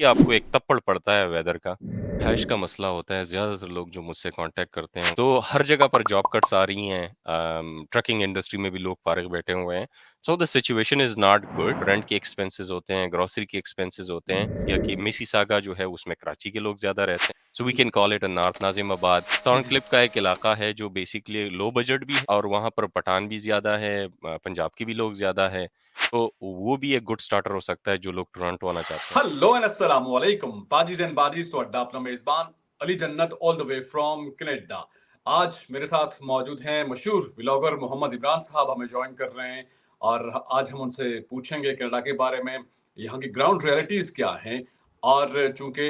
कि आपको एक तप्पड़ पड़ता है वेदर का। रिहाइश का मसला होता है, ज़्यादातर लोग जो मुझसे कॉन्टैक्ट करते हैं, तो हर जगह पर जॉब कट्स आ रही हैं। ट्रकिंग इंडस्ट्री में भी लोग फारिग बैठे हुए हैं। So the situation is not good. Rent के एक्सपेंसेस होते हैं, ग्रोसरी के एक्सपेंसेस होते हैं, या कि मिसिसागा जो है उसमें कराची के लोग ज़्यादा रहते हैं। So we can call it a north Nazimabad. टॉर्नक्लिप का एक इलाका है जो बेसिकली लो बजट भी है और वहाँ पर पठान भी ज़्यादा है, पंजाब के भी लोग ज़्यादा है। तो वो भी एक गुड स्टार्टर हो सकता है जो लोग टोरंटो आना चाहते हैं। हेलो एंड अस्सलाम वालेकुम पाजीज एंड बाजीज। तो अड्डा अपना मेजबान अली जन्नत all the way from Canada. आज मेरे साथ मौजूद हैं मशहूर व्लॉगर मोहम्मद इमरान साहब हमें ज्वाइन कर रहे हैं और आज हम उनसे पूछेंगे कनाडा के बारे में, यहाँ की ग्राउंड रियलिटीज क्या हैं। और चूंकि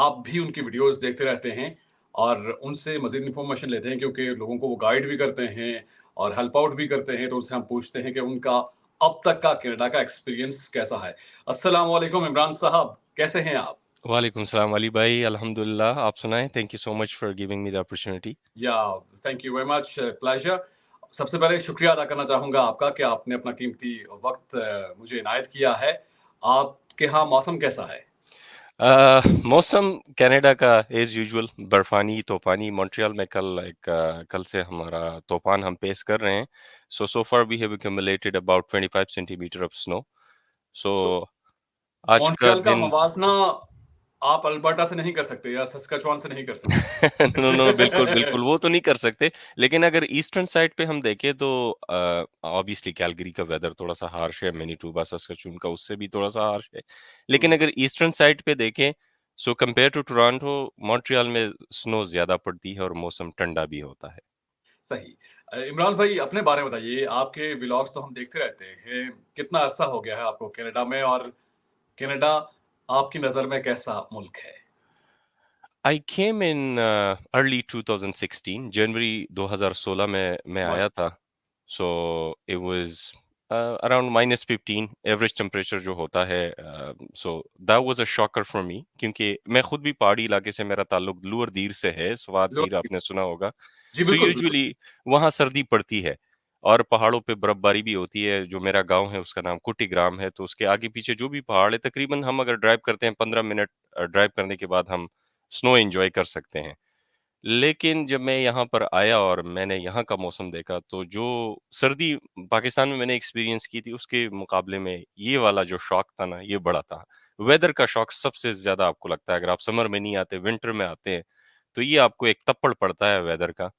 आप भी उनकी वीडियोस देखते रहते हैं और उनसे मजीद इंफॉर्मेशन लेते हैं, क्योंकि लोगों को वो गाइड भी करते हैं और हेल्प आउट भी करते हैं, तो उनसे हम पूछते हैं कि उनका अब तक का कनाडा का एक्सपीरियंस कैसा है। अस्सलाम वालेकुम इमरान साहब, कैसे हैं आप? वालेकुम सलाम अली भाई, अल्हम्दुलिल्लाह। आप सुनाएँ? Thank you so much for giving me the opportunity. Yeah thank you very much, pleasure. सबसे पहले शुक्रिया अदा करना चाहूंगा आपका कि आपने अपना कीमती वक्त मुझे इनायत किया है। आपके यहाँ मौसम कैसा है? मौसम कनाडा का एज़ यूजुअल बर्फानी, तूफ़ानी। मॉन्ट्रियल में कल से हमारा तूफ़ान हम फेस कर रहे हैं। So far we have accumulated about 25 centimetre of snow. So so आज का मॉन्ट्रियल का दिन मवाजना आप अल्बर्टा से नहीं कर सकते या सस्कचुआन से नहीं कर नो, नो, बिल्कुल, सकते। बिल्कुल, वो तो नहीं कर सकते। लेकिन अगर ईस्टर्न साइड पे हम देखें तो ऑब्वियसली कैलगरी का वेदर थोड़ा-सा हार्श है, मैनीटोबा, सस्कचून का उससे भी थोड़ा-सा हार्श है। लेकिन हम्म, अगर ईस्टर्न साइड पे देखें, so compare to Toronto, Montreal में स्नो ज़्यादा पड़ती है और मौसम ठंडा भी होता है। सही। इमरान भाई अपने बारे में बताइए, आपके व्लॉग्स तो हम देखते रहते हैं। कितना अरसा हो गया है आपको कनाडा में, और कनाडा आपकी नज़र में कैसा मुल्क है? आई केम इन अर्ली 2016, जनवरी 2016 में मैं आया था। माशाल्लाह। So it was around -15 average temperature जो होता है। So that was a shocker for me, क्योंकि मैं खुद भी पहाड़ी इलाके से, मेरा ताल्लुक लोअर दीर से है, स्वात लो दीर आपने सुना होगा। जी, सो बिल्कुल, बिल्कुल। यूजुअली वहाँ सर्दी पड़ती है और पहाड़ों पे बर्फबारी भी होती है। जो मेरा गाँव है उसका नाम कुटीग्राम है, तो उसके आगे-पीछे जो भी पहाड़ है, तकरीबन हम अगर ड्राइव करते हैं 15 मिनट ड्राइव करने के बाद हम स्नो एन्जॉय कर सकते हैं। लेकिन जब मैं यहाँ पर आया और मैंने यहाँ का मौसम देखा, तो जो सर्दी पाकिस्तान में मैंने एक्सपीरियंस की थी, उसके मुकाबले में ये वाला जो शॉक था ना, ये बड़ा था। वेदर का शॉक सबसे ज़्यादा आपको लगता है, अगर आप समर में नहीं आते, विंटर में आते हैं, तो ये आपको एक तप्पड़ पड़ता है वेदर का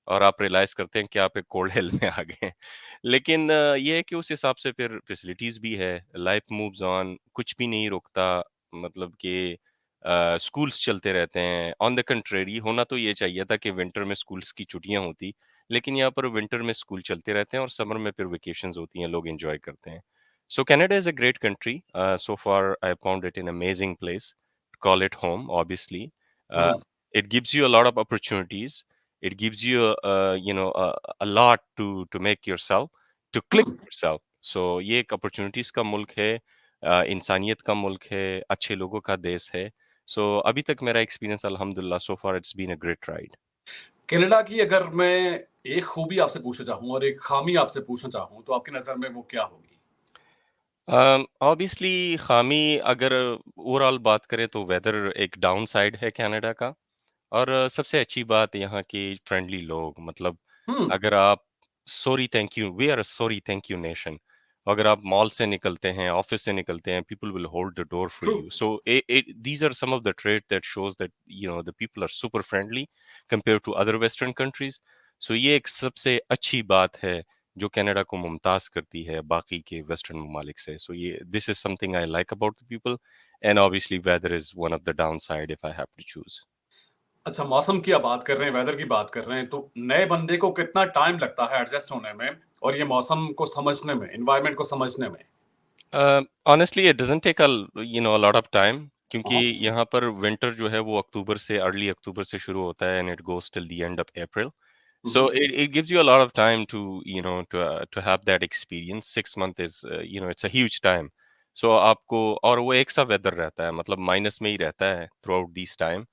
और आप रियलाइज़ करते हैं कि आप एक कोल्ड हेल में आ गए हैं। लेकिन ये है कि उस हिसाब से फिर फैसिलिटीज़ भी है, लाइफ मूव्स ऑन, कुछ भी नहीं रुकता। मतलब कि स्कूल्स चलते रहते हैं। ऑन द कंट्रेरी होना तो ये चाहिए था कि विंटर में स्कूल्स की छुट्टियाँ होती, लेकिन यहाँ पर विंटर में स्कूल चलते रहते हैं और समर में फिर वेकेशंस होती हैं, लोग एन्जॉय करते हैं। So Canada is a great country. So far I found it an amazing place to call it home obviously. Uh, hmm. it gives you a lot of opportunities. It gives you a lot to make yourself, to click yourself. So ये एक opportunities का मुल्क है, इंसानियत का मुल्क है, अच्छे लोगों का देश है। सो अभी तक मेरा एक्सपीरियंस अल्हम्दुलिल्लाह so far it's been a great ride. Canada की अगर मैं एक खूबी आपसे पूछना चाहूँ और एक खामी आपसे पूछना चाहूँ, तो आपकी नज़र में वो क्या होगी? ऑब्वियसली खामी, अगर ओवरऑल बात करें तो वेदर एक डाउन साइड है कनाडा का। और सबसे अच्छी बात यहाँ के फ्रेंडली लोग, मतलब हुँ, अगर आप sorry thank you, we are a sorry thank you nation. अगर आप मॉल से निकलते हैं, ऑफिस से निकलते हैं, people will hold the door for true. You. So these are some of the trait that shows that the people are super friendly compare to other western countries. सो ये एक सबसे अच्छी बात है जो कनाडा को मुमताज करती है बाकी के वेस्टर्न ममालिक से। सो ये this is something I like about the people, and obviously weather is one of the down side if I have to choose. अच्छा, मौसम की आप बात कर रहे हैं, वेदर की बात कर रहे हैं, तो नए बंदे को कितना टाइम लगता है एडजस्ट होने में और ये मौसम को समझने में, एनवायरनमेंट को समझने में? Honestly it doesn't take a lot of time, क्योंकि हाँ, यहाँ पर विंटर जो है वो अक्टूबर से, अर्ली अक्टूबर से शुरू होता है and it goes till the end of April. Hmm, So hmm. it gives you a lot of time to to have that experience. 6 month is it's a huge time. So आपको, और वो एक सा weather रहता है, मतलब minus में ही रहता है throughout this time.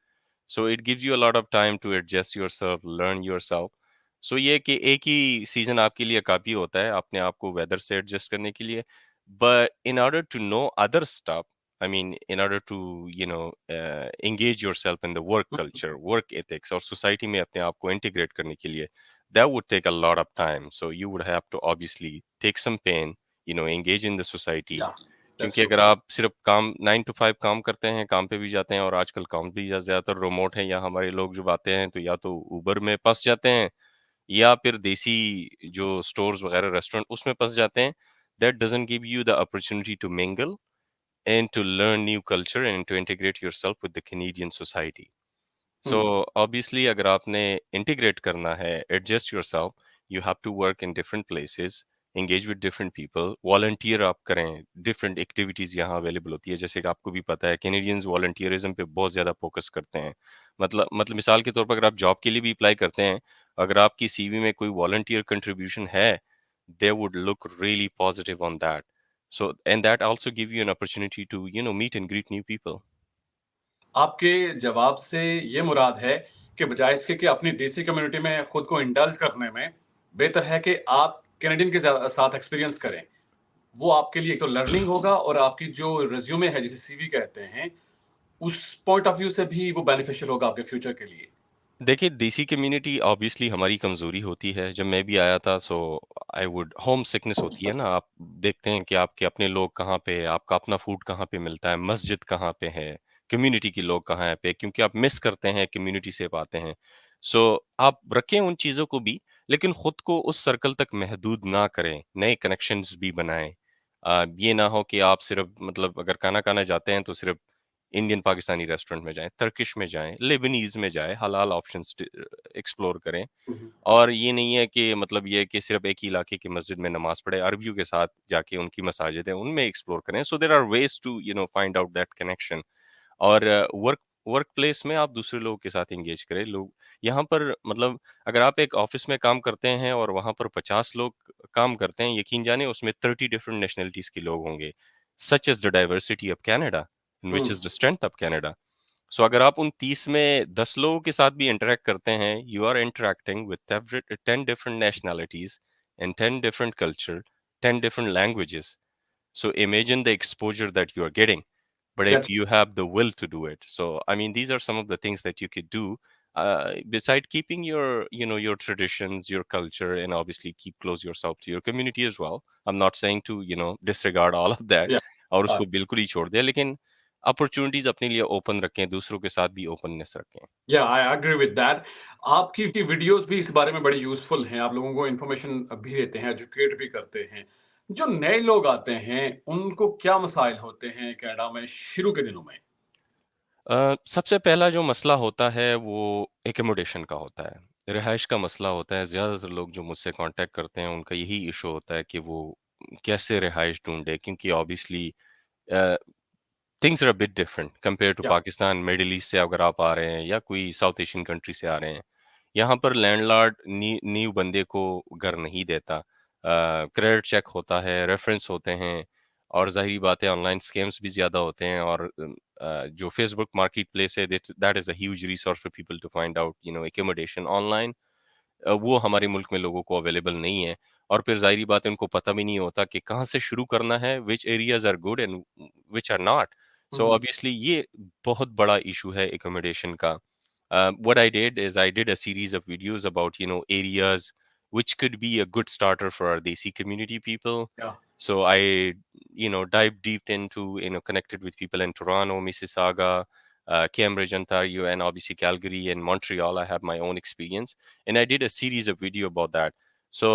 So it gives you a lot of time to adjust yourself, learn yourself. So ये कि एक ही सीजन आपके लिए काफ़ी होता है अपने आप को वेदर से एडजस्ट करने के लिए। But in order to know other stuff, I mean, in order to, engage yourself in the work hmm, culture, work ethics, और society में अपने आप को integrate करने के लिए, that would take a lot of time. So you would have to obviously take some pain, engage in the society. या that's क्योंकि ट्रू। अगर आप सिर्फ काम 9 to 5 काम करते हैं, काम पे भी जाते हैं, और आजकल काम भी ज़्यादातर रिमोट है, या हमारे लोग जब आते हैं तो या तो उबर में फँस जाते हैं, या फिर देसी जो स्टोर्स वगैरह रेस्टोरेंट उसमें फँस जाते हैं। That doesn't give you the opportunity to mingle and to learn new culture and to integrate yourself with the Canadian society. Hmm, So obviously अगर आपने integrate करना है, adjust yourself, you have to work in different places, engage with different people, volunteer आप करें, different activities यहाँ available होती है, जैसे कि आपको भी पता है Canadians volunteerism पे बहुत ज़्यादा focus करते हैं। मतलब मिसाल के तौर पर अगर आप जॉब के लिए भी अप्लाई करते हैं, अगर आपकी सीवी में कोई volunteer contribution है, they would look really positive on that. So, and that also give you an opportunity to, meet and greet new people. आपके जवाब से ये मुराद है कि बजाय इसके कि अपनी देसी कम्युनिटी में खुद को इंडल्ज करने में, बेहतर है कि आप कैनेडियन के साथ एक्सपीरियंस करें। वो आपके लिए एक तो लर्निंग होगा और आपकी जो रिज़्यूमे है जिसे सीवी कहते हैं, उस पॉइंट ऑफ व्यू से भी वो बेनिफिशियल होगा आपके फ्यूचर के लिए। देखिए, देसी कम्युनिटी ऑब्वियसली हमारी कमज़ोरी होती है। जब मैं भी आया था, सो आई वुड होम सिकनेस होती है ना, आप देखते हैं कि आपके अपने लोग कहाँ पे हैं, आपका अपना फूड कहाँ पे मिलता है, मस्जिद कहाँ पे है, कम्युनिटी के लोग कहाँ पे, क्योंकि आप मिस करते हैं कम्युनिटी से आते हैं। सो आप रखें उन चीज़ों को भी, लेकिन खुद को उस सर्कल तक महदूद ना करें, नए कनेक्शंस भी बनाएँ। ये ना हो कि आप सिर्फ़ मतलब अगर खाना खाने जाते हैं तो सिर्फ़ इंडियन पाकिस्तानी रेस्टोरेंट में जाएँ, टर्किश में जाएँ, लेबनीज़ में जाएँ, हलाल ऑप्शंस एक्सप्लोर करें। हुँ, हुँ। और ये नहीं है कि मतलब ये है कि सिर्फ़ एक ही इलाके की मस्जिद में नमाज़ पढ़े, अरबियों के साथ जाके उनकी मसाजिद हैं, उनमें एक्सप्लोर करें। So there are ways to find out that connection. और वर्क प्लेस में आप दूसरे लोगों के साथ एंगेज करें। लोग यहाँ पर मतलब अगर आप एक ऑफ़िस में काम करते हैं और वहाँ पर 50 लोग काम करते हैं, यकीन जानिए उसमें 30 डिफरेंट नेशनैलिटीज़ के लोग होंगे। Such is the diversity of Canada, and which hmm, is the strength of Canada. So अगर आप उन 30 में 10 लोगों के साथ भी इंटरैक्ट करते हैं, you are interacting with 10 different nationalities and 10 different culture, 10 different languages. So imagine the exposure that you are getting, but if that's you have the will to do it. So I mean, these are some of the things that you could do. Beside keeping your traditions, your culture, and obviously keep close yourself to your community as well. I'm not saying to disregard all of that या और अ, उसको बिल्कुल ही छोड़ दें, लेकिन opportunities अपने लिए open रखें, दूसरों के साथ भी ओपननेस रखें। या आई एग्री विद दैट। आपकी वीडियोज़ भी इस बारे में बड़ी यूज़फुल हैं, आप लोगों को इन्फॉर्मेशन भी देते हैं, एजुकेट भी करते हैं। जो नए लोग आते हैं, उनको क्या मसाइल होते हैं कनाडा में शुरू के दिनों में? सबसे पहला जो मसला होता है वो एकोमोडेशन का होता है, रिहाइश का मसला होता है। ज़्यादातर लोग जो मुझसे कांटेक्ट करते हैं उनका यही इशू होता है कि वो कैसे रिहाइश ढूँढे, क्योंकि obviously uh, things are a bit different compare to या पाकिस्तान, मिडल ईस्ट से अगर आप आ रहे हैं या कोई साउथ एशियन कंट्री से आ रहे हैं। यहाँ पर लैंडलॉर्ड न्यू बंदे को घर नहीं देता। क्रेडिट चेक होता है, रेफरेंस होते हैं, और ज़ाहिर बात है ऑनलाइन स्कैम्स भी ज़्यादा होते हैं। और जो फेसबुक मार्केट प्लेस है, that is a huge resource for people to find out accommodation online. वो हमारे मुल्क में लोगों को अवेलेबल नहीं है। और फिर ज़ाहिर-सी बात है उनको पता भी नहीं होता कि कहाँ से शुरू करना है, which areas are good and which are not. Hmm, so hmm, obviously ये बहुत बड़ा इश्यू है अकोमोडेशन का। What I did is I did a series of videos about, areas which could be a good starter for our Desi community people. या So I, dived deep into, connected with people in Toronto, Mississauga, Cambridge, Ontario, and obviously Calgary and Montreal. I have my own experience, and I did a series of video about that. So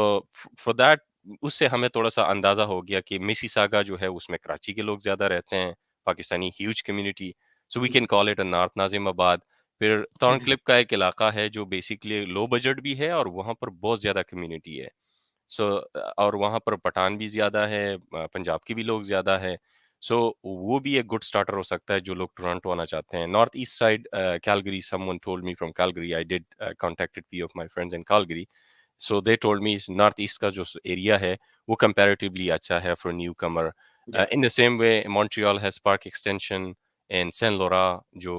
for that, उससे हमें थोड़ा-सा अंदाज़ा हो गया कि Mississauga जो है उसमें कराची के लोग ज़्यादा रहते हैं, Pakistani huge community, so we hmm, can call it a north Nazimabad. फिर हुँ, हुँ, टॉर्नक्लिप का एक इलाका है जो बेसिकली लो बजट भी है और वहाँ पर बहुत ज़्यादा कम्युनिटी है। सो और वहाँ पर पठान भी ज़्यादा है, पंजाब के भी लोग ज़्यादा हैं। सो वो भी एक गुड स्टार्टर हो सकता है जो लोग टोरंटो आना चाहते हैं। North east side Calgary, someone told me from Calgary, I did contacted few of my friends in Calgary. So they told me north east का जो एरिया है वो कंपैरेटिवली अच्छा है फॉर न्यू कमर। या in the same way Montreal has park extension and saint लोरा जो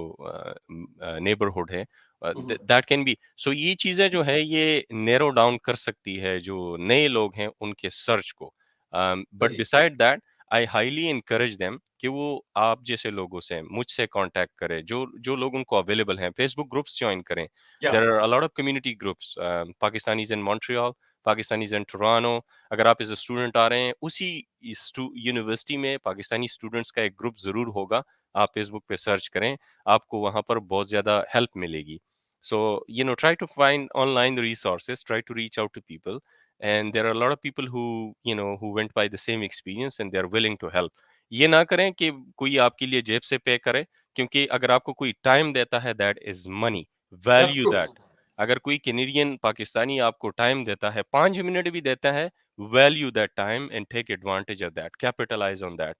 neighbourhood है, hmm, hmm, that can be. So ये चीज़ें जो है ये नैरो डाउन कर सकती है जो नए लोग हैं उनके सर्च को। बट सही। Beside that I highly encourage them कि वो आप जैसे लोगों से, मुझसे कॉन्टैक्ट करें, जो जो लोग उनको अवेलेबल हैं, फेसबुक ग्रुप्स जॉइन करें। या there are a lot of community groups, Pakistanis in Montreal, Pakistanis in Toronto. अगर आप एज़ अ स्टूडेंट आ रहे हैं, उसी यूनिवर्सिटी में पाकिस्तानी स्टूडेंट्स का एक ग्रुप ज़रूर होगा। आप फेसबुक पे सर्च करें, आपको वहाँ पर बहुत ज़्यादा हेल्प मिलेगी। So, try to find online resources, try to reach out to people. And there are a lot of people who went by the same experience and they're willing to help. ये ना करें कि कोई आपके लिए जेब से पे करे, क्योंकि अगर आपको कोई टाइम देता है, that is money, that's value true. That. अगर कोई कैनेडियन पाकिस्तानी आपको टाइम देता है, 5 मिनट भी देता है, value that time and take advantage of that, capitalize on that.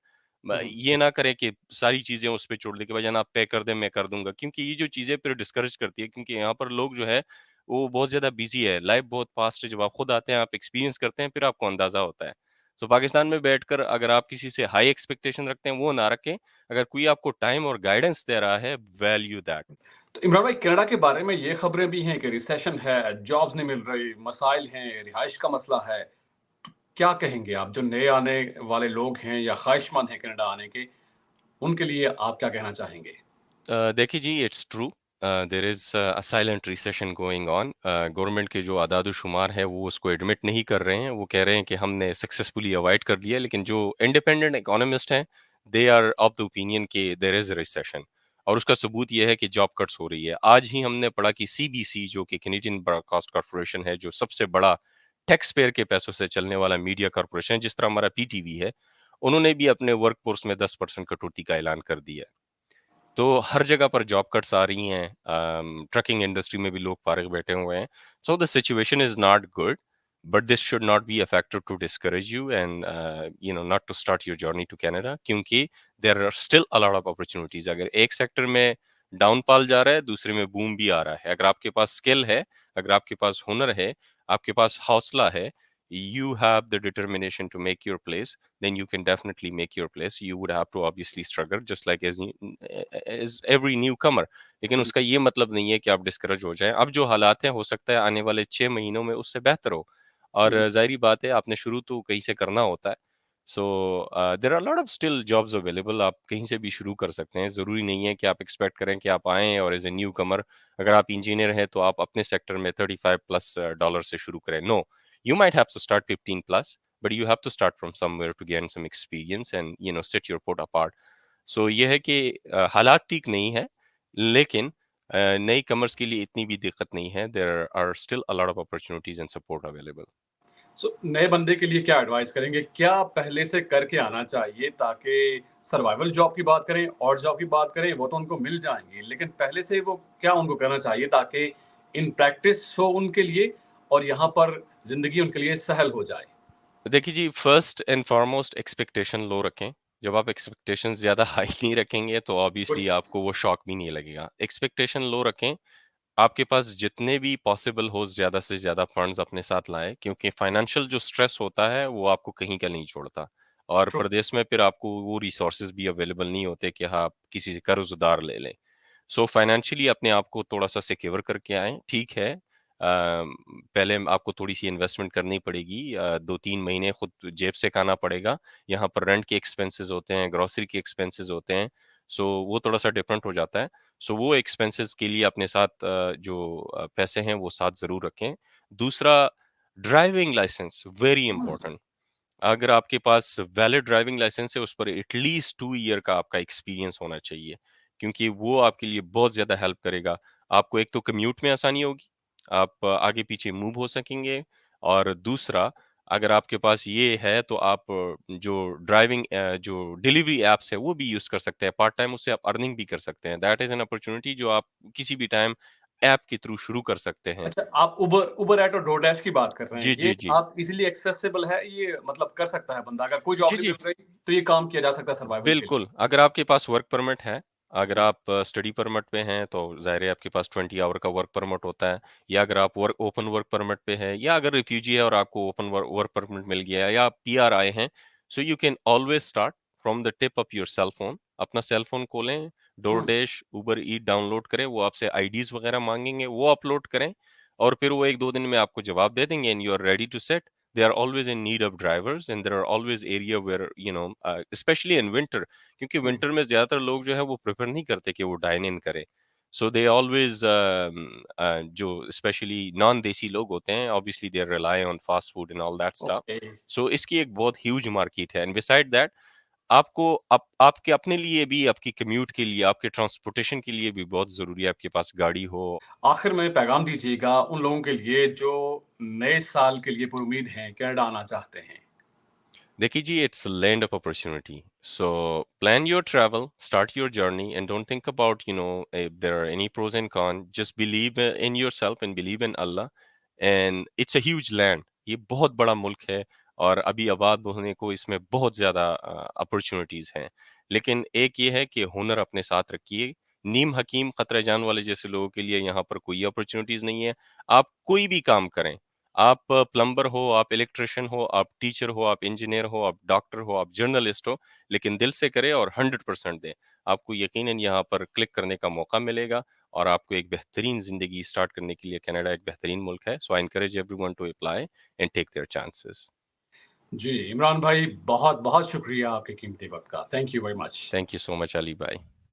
ये ना करें कि सारी चीजें उस पे छोड़ दे के भाईजान आप पे कर दें, मैं कर दूंगा, क्योंकि ये जो चीजें फिर डिस्करेज करती है, क्योंकि यहाँ पर लोग जो है वो बहुत ज़्यादा बिज़ी है, लाइफ़ बहुत फ़ास्ट है, जब आप खुद आते हैं, आप एक्सपीरियंस करते हैं, फिर आपको अंदाज़ा होता है। सो पाकिस्तान में बैठकर अगर आप किसी से हाई एक्सपेक्टेशन रखते हैं, वो ना रखें। अगर कोई आपको टाइम और गाइडेंस दे रहा है, वैल्यू दैट। तो इमरान भाई, कनाडा के बारे में ये खबरें भी हैं कि रिसेशन है, जॉब्स नहीं मिल रही, मसाइल हैं, रिहाइश का मसला है। क्या कहेंगे आप जो नए आने वाले लोग हैं या ख्वाहिशमंद हैं कनाडा आने के, उनके लिए आप क्या कहना चाहेंगे? देखिए जी, it's true. There is a silent recession going on. Government के जो आदाद-ओ-शुमार हैं, वो उसको एडमिट नहीं कर रहे हैं। वो कह रहे हैं कि हमने सक्सेसफुली अवॉइड कर लिया, लेकिन जो इंडिपेंडेंट इकोनॉमिस्ट हैं, they are of the opinion कि देयर इज़ अ रिसेशन, और उसका सबूत ये है कि जॉब कट्स हो रही है। आज ही हमने पढ़ा कि सीबीसी, जो कि कैनेडियन ब्रॉडकास्ट कॉर्पोरेशन है, जो सबसे बड़ा टैक्स पेयर के पैसों से चलने वाला मीडिया कॉर्पोरेशन है, जिस तरह हमारा पीटीवी है, उन्होंने भी अपने वर्कफोर्स में 10% कटौती का ऐलान कर दिया है। तो हर जगह पर जॉब कट्स आ रही हैं। ट्रकिंग इंडस्ट्री में भी लोग फारिग बैठे हुए हैं। So the situation is not good, but this should not be a factor to discourage you and not to start your journey to Canada, क्योंकि there are still a lot of opportunities. अगर एक sector में downfall जा रहा है, दूसरे में boom भी आ रहा है। अगर आपके पास स्किल है, अगर आपके पास हुनर है, आपके पास हौसला है, you have the determination to make your place, then you can definitely make your place. You would have to obviously struggle just like as every newcomer. लेकिन उसका ये मतलब नहीं है कि आप डिस्करेज हो जाएं। अब जो हालात हैं, हो सकता है आने वाले 6 महीनों में उससे बेहतर हो, और जाहिर बात है आपने शुरू तो कहीं से करना होता है। So there are lot of still jobs available, आप कहीं से भी शुरू कर सकते हैं। ज़रूरी नहीं है कि आप एक्सपेक्ट करें कि आप आएँ और एज ए न्यू कमर, अगर आप इंजीनियर हैं तो आप अपने सेक्टर में 35 प्लस डॉलर से शुरू करें। No, you might have to start 15 plus, but you have to start from somewhere to gain some experience and set your foot apart. So ये है कि हालात ठीक नहीं है, लेकिन नई कमर्स के लिए इतनी भी दिक्कत नहीं है। There are still a lot of opportunities and support available. सो नए बंदे के लिए क्या एडवाइस करेंगे? क्या पहले से करके आना चाहिए ताकि सर्वाइवल जॉब की बात करें और जॉब की बात करें, वो तो उनको मिल जाएँगी, लेकिन पहले से वो क्या उनको करना चाहिए ताकि इन प्रैक्टिस हो उनके लिए और यहाँ पर ज़िंदगी उनके लिए सहल हो जाए? देखिए जी, फर्स्ट एंड फॉरमोस्ट एक्सपेक्टेशन लो रखें। जब आप एक्सपेक्टेशंस ज़्यादा हाई नहीं रखेंगे, तो गुड। ऑब्वियसली आपको वो शॉक भी नहीं लगेगा। एक्सपेक्टेशन लो रखें, आपके पास जितने भी पॉसिबल हो ज़्यादा से ज़्यादा फंड्स अपने साथ लाएँ, क्योंकि फाइनेंशियल जो स्ट्रेस होता है वो आपको कहीं का नहीं छोड़ता, और ट्रू। प्रदेश में फिर आपको वो रिसोर्सेज भी अवेलेबल नहीं होते कि हाँ, आप किसी से कर्ज उधार ले लें। सो फाइनेंशियली अपने आप को थोड़ा-सा सिक्योर करके आएँ। ठीक है, पहले आपको थोड़ी-सी इन्वेस्टमेंट करनी पड़ेगी, 2-3 महीने खुद जेब से खाना पड़ेगा। यहाँ पर रेंट के एक्सपेंसेस होते हैं, ग्रोसरी के एक्सपेंसेस होते हैं, सो वो थोड़ा-सा डिफरेंट हो जाता है। सो वो एक्सपेंसेस के लिए अपने साथ जो पैसे हैं वो साथ ज़रूर रखें। दूसरा, ड्राइविंग लाइसेंस वेरी इंपॉर्टेंट। अगर आपके पास वैलिड ड्राइविंग लाइसेंस है, उस पर एटलीस्ट 2 ईयर का आपका एक्सपीरियंस होना चाहिए, क्योंकि वो आपके लिए बहुत ज़्यादा हेल्प करेगा। आपको एक तो कम्यूट में आसानी होगी, आप आगे-पीछे मूव हो सकेंगे, और दूसरा, अगर आपके पास ये है तो आप जो जो डिलीवरी ऐप्स है वो भी यूज़ कर सकते हैं। पार्ट टाइम उससे आप अर्निंग भी कर सकते हैं। दैट इज़ एन अपॉर्च्युनिटी जो आप किसी भी टाइम ऐप के थ्रू शुरू कर सकते हैं। अच्छा, आप उबर एट और डोरडैश की बात कर रहे हैं। जी, ये जी, जी। आप इज़िली एक्सेसिबल है, ये मतलब कर सकता है बंदा, अगर कोई जॉब जी, नहीं जी। मिल रही, तो ये काम किया जा सकता है सर्वाइवल के लिए। बिल्कुल, अगर आपके पास वर्क परमिट है, अगर जी। आप स्टडी परमिट पे हैं, तो ज़ाहिर है आपके पास 20 आवर का वर्क परमिट होता है, या अगर आप ओपन वर्क परमिट पे हैं, या अगर रिफ्यूजी है और आपको ओपन वर्क परमिट मिल गया है, या आप पीआर आए हैं, so you can always start from the tip of your cell phone. अपना सेल फोन खोलें, हुँ। डोरडैश, उबर ईट डाउनलोड करें, वो आपसे आईडीज़ वगैरह माँगेंगे, वो अपलोड करें, और फिर वो 1-2 दिन में आपको जवाब दे देंगे, and you are ready to set. they are always in need of drivers, and there are always area where especially in winter, क्योंकि हम्म, winter में ज़्यादातर लोग जो है वो प्रेफर नहीं करते कि वो डाइन इन करें। So they always जो स्पेशली नॉन देसी लोग होते हैं, obviously they rely on fast food and all that stuff. Okay. So इसकी एक बहुत ह्यूज मार्केट है, एंड बिसाइड दैट आपको आपके अपने लिए भी, आपकी कम्यूट के लिए, आपके ट्रांसपोर्टेशन के लिए भी बहुत ज़रूरी है आपके पास गाड़ी हो। आखिर में पैगाम दीजिएगा उन लोगों के लिए जो नए साल के लिए पुरुमीद हैं, कनाडा आना चाहते हैं। देखिए जी, it's land of opportunity. So plan your travel, start your journey, and don't think about if there are any pros and cons. Just believe in yourself and believe in Allah, and it's a huge land. ये बहुत बड़ा मुल्क है, और अभी आबाद होने को इसमें बहुत ज़्यादा अपॉर्चुनिटीज़ हैं। लेकिन एक ये है कि हुनर अपने साथ रखिए। नीम हकीम खतरे जान वाले जैसे लोगों के लिए यहाँ पर कोई अपॉर्चुनिटीज़ नहीं है। आप कोई भी काम करें, आप प्लम्बर हो, आप इलेक्ट्रिशियन हो, आप टीचर हो, आप इंजीनियर हो, आप डॉक्टर हो, आप जर्नलिस्ट हो, लेकिन दिल से करें और 100% दें। आपको यकीनन यहाँ पर क्लिक करने का मौका मिलेगा, और आपको एक बेहतरीन ज़िंदगी स्टार्ट करने के लिए कनाडा एक बेहतरीन मुल्क है। So I encourage everyone to apply and take their chances. जी, इमरान भाई बहुत-बहुत शुक्रिया आपके कीमती वक़्त का। Thank you very much. Thank you so much Ali भाई।